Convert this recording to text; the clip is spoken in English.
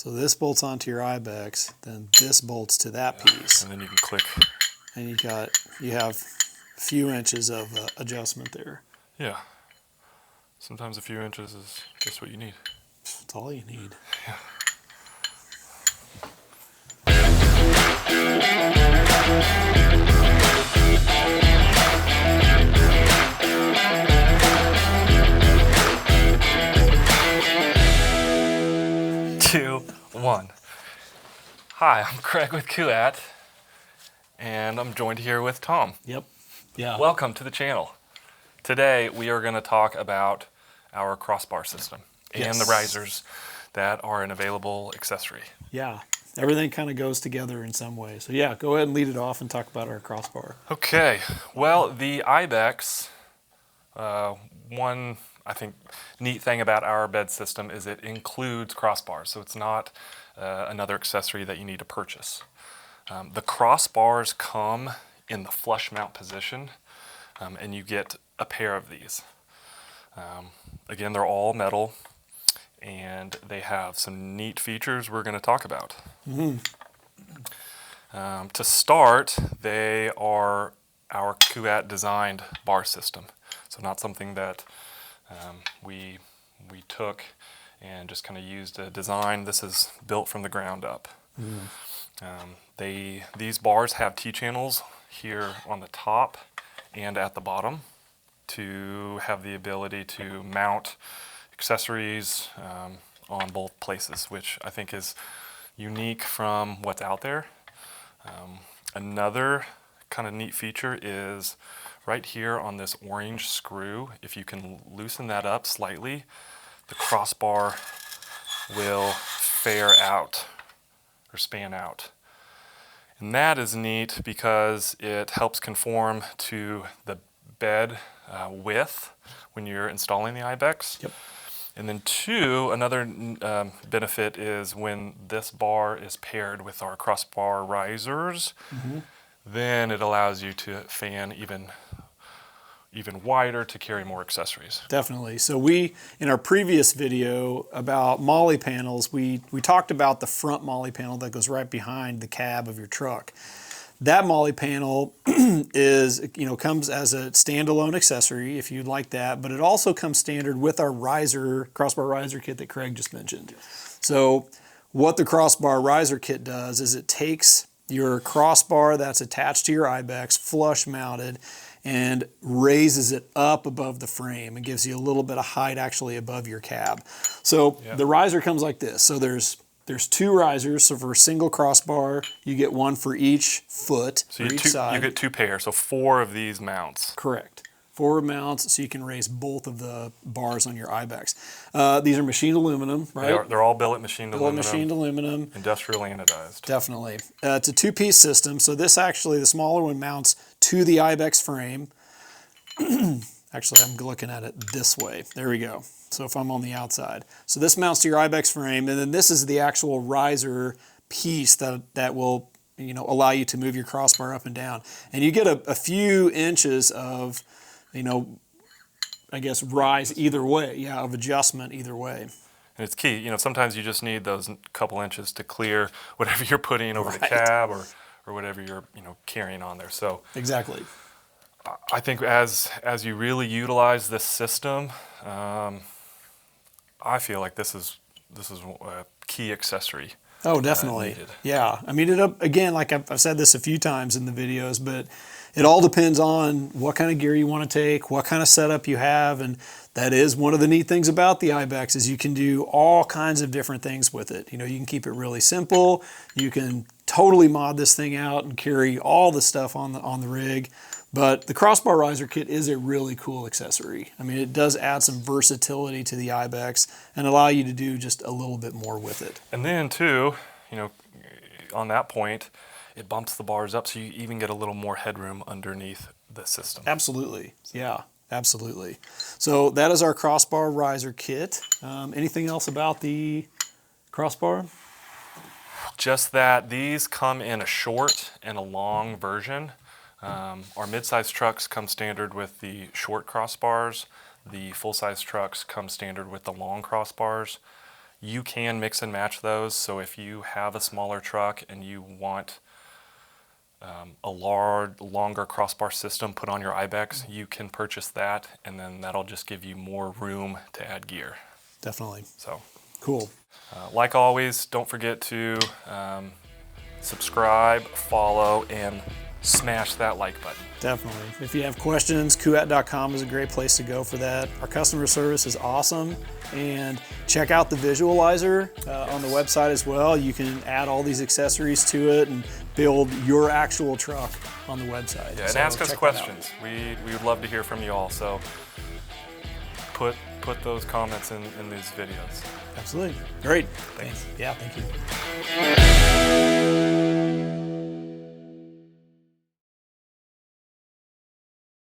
So this bolts onto your IBEX, then this bolts to that piece. And then you can click. And you have a few inches of adjustment there. Yeah. Sometimes a few inches is just what you need. That's all you need. Yeah. Two, one. Hi, I'm Craig with Kuatdo, and I'm joined here with Tom. Yep. Yeah. Welcome to the channel. Today we are going to talk about our crossbar system and the risers that are an available accessory. Yeah. Everything kind of goes together in some way. So yeah, go ahead and lead it off and talk about our crossbar. Okay. Well, the IBEX, one I think neat thing about our bed system is it includes crossbars, so it's not another accessory that you need to purchase. The crossbars come in the flush mount position, and you get a pair of these. Again, they're all metal, and they have some neat features we're going to talk about. Mm-hmm. To start, they are our Kuatdo designed bar system, so not something that we took and just kind of used a design. This is built from the ground up. These bars have T-channels here on the top and at the bottom to have the ability to mount accessories on both places, which I think is unique from what's out there. Another kind of neat feature is right here on this orange screw. If you can loosen that up slightly, the crossbar will flare out or span out. And that is neat because it helps conform to the bed width when you're installing the IBEX. Yep. And then two, another benefit is when this bar is paired with our crossbar risers, then it allows you to fan even wider to carry more accessories. Definitely. So in our previous video about MOLLE panels, we talked about the front MOLLE panel that goes right behind the cab of your truck. That MOLLE panel comes as a standalone accessory if you'd like that, but it also comes standard with our Crossbar Riser Kit that Craig just mentioned. So what the Crossbar Riser Kit does is it takes your crossbar that's attached to your IBEX, flush mounted, and raises it up above the frame and gives you a little bit of height actually above your cab. So the riser comes like this. So there's two risers. So for a single crossbar, you get one for each foot, so for each side. You get two pairs, so 4 of these mounts. Correct. 4 mounts, so you can raise both of the bars on your IBEX. These are machined aluminum, right? They're all billet machined aluminum. Billet machined aluminum. Industrial anodized. Definitely. It's a 2-piece system, so this actually, the smaller one mounts to the IBEX frame. Actually, I'm looking at it this way. There we go. So if I'm on the outside. So this mounts to your IBEX frame, and then this is the actual riser piece that will allow you to move your crossbar up and down. And you get a few inches of I guess rise either way, of adjustment either way. And it's key, sometimes you just need those couple inches to clear whatever you're putting over the cab or whatever you're, carrying on there. So exactly. I think as you really utilize this system, I feel like this is a key accessory. Oh, definitely. Yeah. I mean, again, like I've said this a few times in the videos, but it all depends on what kind of gear you want to take, what kind of setup you have, and that is one of the neat things about the IBEX is you can do all kinds of different things with it. You can keep it really simple. You can totally mod this thing out and carry all the stuff on the rig. But the Crossbar Riser Kit is a really cool accessory. I mean, it does add some versatility to the IBEX and allow you to do just a little bit more with it. And then too, on that point, it bumps the bars up so you even get a little more headroom underneath the system. Absolutely. Yeah, absolutely. So that is our Crossbar Riser Kit. Anything else about the crossbar? Just that these come in a short and a long version. Our mid-size trucks come standard with the short crossbars. The full-size trucks come standard with the long crossbars. You can mix and match those. So if you have a smaller truck and you want a longer crossbar system put on your IBEX, you can purchase that, and then that'll just give you more room to add gear. Definitely. So cool. like always, don't forget to subscribe, follow, and smash that like button. Definitely. If you have questions, Kuatdo.com is a great place to go for that. Our customer service is awesome. And check out the visualizer on the website as well. You can add all these accessories to it and build your actual truck on the website. Yeah, and ask us questions. We would love to hear from you all. So put those comments in these videos. Absolutely. Great. Thanks. Yeah, thank you.